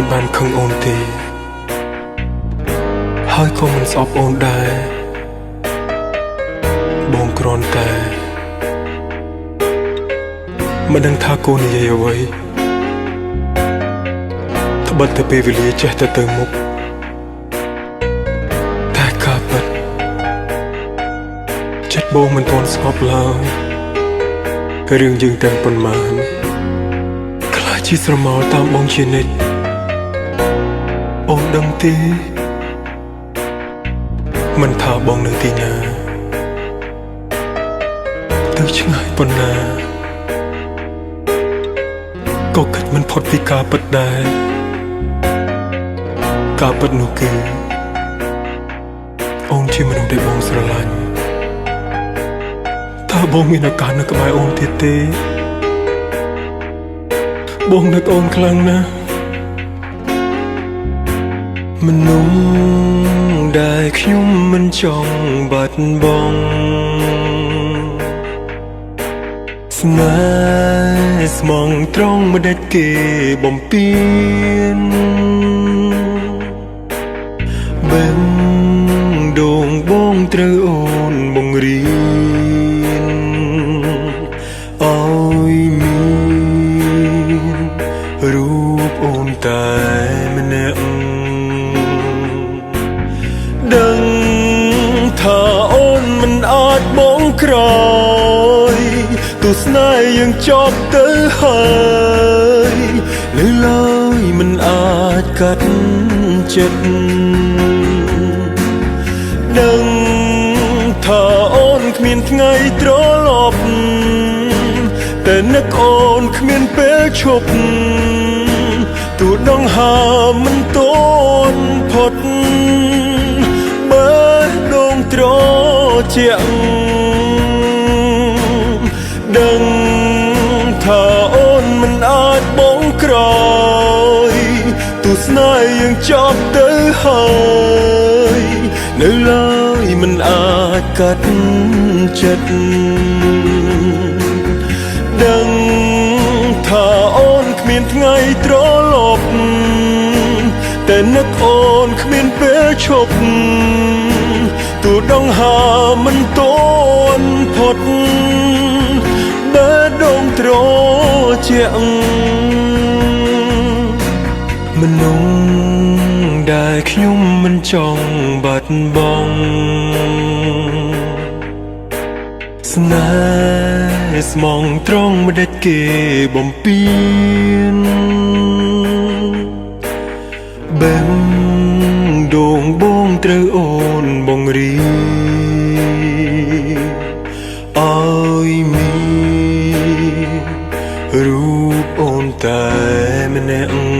มันบานខឹងអូនទេហើយក៏មិនស្អប់អូនដែរបងគ្រាន់តែមិនដឹងថាគួរនិយាយអ្វីត្បិតតែពេលវេលាចេះតែទៅមុខតែការពិតចិត្តបងមិនទាន់ស្ងប់ឡើយរឿងយើងទាំងប៉ុន្មានខ្លាចជាស្រមោលតាមបងជានិច្ចអូនដឹងទេមិនថាបងនៅទីណាទៅឆ្ងាយប៉ុណ្ណាក៏គិតមិនផុតពីការពិតដែរការពិតនោះគឺអូនជាមនុស្សដែលបងស្រឡាញ់តើបងមានឱកាសនៅក្បែរអូនទៀតទេបងនឹកអូនខ្លាំងណាស់មនុស្សដែលខ្ញុំមិនចង់បាត់បង់ស្នេហ៍ស្មងត្រង់មិនដាច់គេបំពេញបេះដូងបងត្រូវអូនបង្រៀនឲ្យមានរូបអូនតែម្នាក់ដឹងថាអូនមិនអាចបងក្រោយទស្សនៈយើងចប់ទៅហើយនៅឡើយមិនអាចកាត់ចិត្តដឹងថាអូនគ្មានថ្ងៃត្រឡប់តែនឹកអូនគ្មានពេលឈប់ទូដងហើមិនតន់ផុតបើដងត្រជាក់ដឹងថាអូនមិនអាចបងក្រោយទស្សនៈយើងចប់ទៅហើយនៅឡើយមិនអាចកាត់ចិត្តដឹងថាអូនគ្មានថ្ងៃត្រឡប់តែនឹកអូនគ្មានពេលឈប់ទូដងហើមិនតន់ផុតបើដងត្រជាក់មនុស្សដែលខ្ញុំមិនចង់បាត់បង់ស្នេហ៍ស្មងត្រង់មិនដាច់គេបំពេញបេះដូងបងត្រូវអូនបង្រៀនឲ្យមានរូបអូនតែម្នាក់